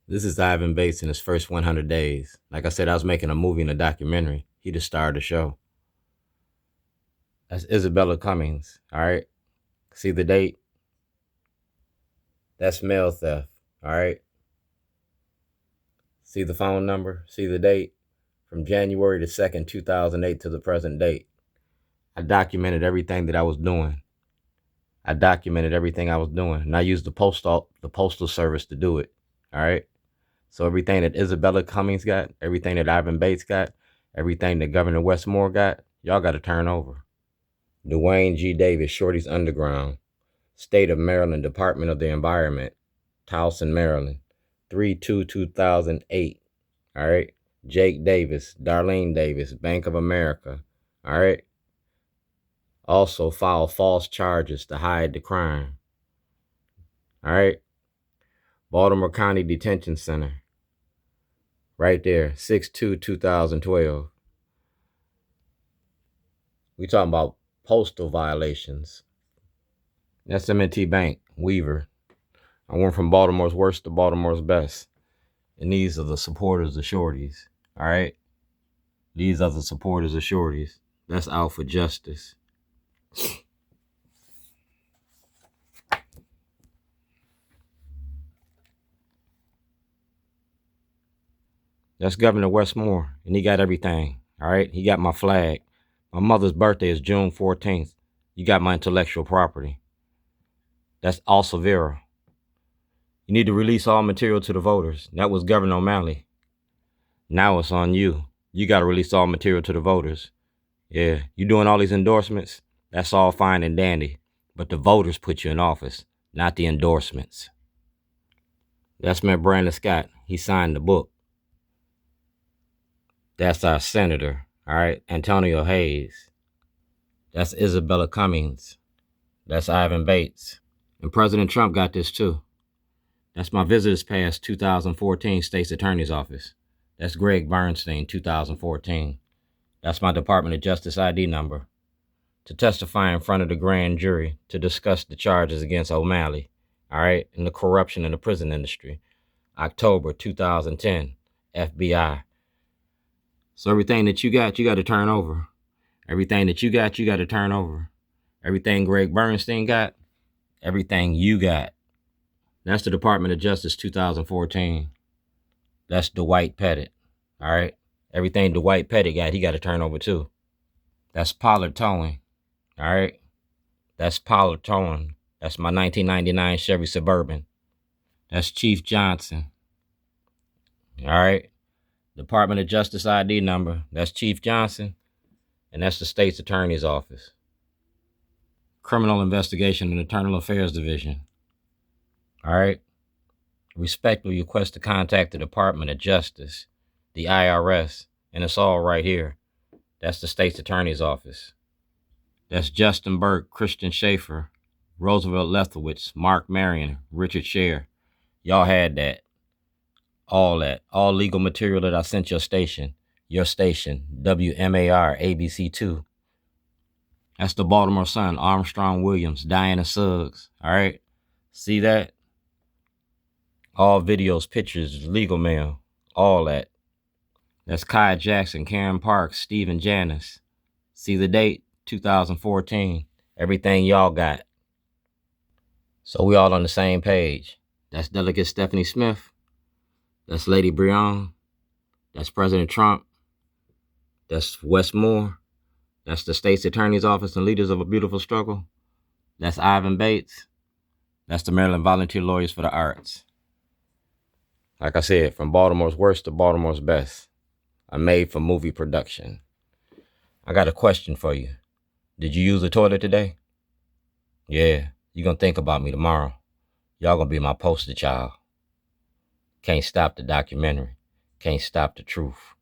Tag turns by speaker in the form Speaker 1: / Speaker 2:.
Speaker 1: This is Ivan Bates in his first 100 days. Like I said, I was making a movie and a documentary. He the star of the show. That's Isabella Cummings, all right? See the date? That's mail theft, all right? See the phone number? See the date? From January the 2nd, 2008 to the present date. I documented everything that I was doing. And I used the postal service to do it, all right? So everything that Isabella Cummings got, everything that Ivan Bates got, everything that Governor Westmore got, y'all got to turn over. Duane G. Davis, Shorty's Underground, State of Maryland, Department of the Environment, Towson, Maryland, 3/2/2008. All right. Jake Davis, Darlene Davis, Bank of America. All right. Also file false charges to hide the crime. All right. Baltimore County Detention Center. Right there, 6/2/2012. We talking about postal violations. That's M&T Bank, Weaver. I went from Baltimore's worst to Baltimore's best. And these are the supporters of Shorties, all right? These are the supporters of Shorties. That's out for justice. That's Governor Westmore, and he got everything, all right? He got my flag. My mother's birthday is June 14th. You got my intellectual property. That's all Severa. You need to release all material to the voters. That was Governor O'Malley. Now it's on you. You got to release all material to the voters. Yeah, you doing all these endorsements? That's all fine and dandy. But the voters put you in office, not the endorsements. That's my Brandon Scott. He signed the book. That's our senator, all right? Antonio Hayes. That's Isabella Cummings. That's Ivan Bates. And President Trump got this too. That's my Visitors Pass 2014 State's Attorney's Office. That's Greg Bernstein, 2014. That's my Department of Justice ID number. To testify in front of the grand jury to discuss the charges against O'Malley, all right, and the corruption in the prison industry. October 2010, FBI. So everything that you got to turn over. Everything that you got to turn over. Everything Greg Bernstein got, everything you got. That's the Department of Justice 2014. That's Dwight Pettit, all right? Everything Dwight Pettit got, he got to turn over too. That's Pollard Towing, all right? That's Pollard Towing. That's my 1999 Chevy Suburban. That's Chief Johnson, all right? Department of Justice ID number, that's Chief Johnson, and that's the State's Attorney's Office. Criminal Investigation and Internal Affairs Division, all right? Respectfully request to contact the Department of Justice, the IRS, and it's all right here. That's the State's Attorney's Office. That's Justin Burke, Christian Schaefer, Roosevelt Lethowitz, Mark Marion, Richard Scher. Y'all had that. All legal material that I sent your station, WMAR ABC2. That's the Baltimore Sun, Armstrong Williams, Diana Suggs, all right? See that? All videos, pictures, legal mail, all that. That's Kai Jackson, Karen Parks, Stephen Janis. See the date? 2014. Everything y'all got. So we all on the same page. That's Delegate Stephanie Smith. That's Lady Breon. That's President Trump. That's Westmore. That's the State's Attorney's Office and Leaders of a Beautiful Struggle. That's Ivan Bates. That's the Maryland Volunteer Lawyers for the Arts. Like I said, from Baltimore's worst to Baltimore's best. I'm made for movie production. I got a question for you. Did you use the toilet today? Yeah, you're going to think about me tomorrow. Y'all going to be my poster child. Can't stop the documentary. Can't stop the truth.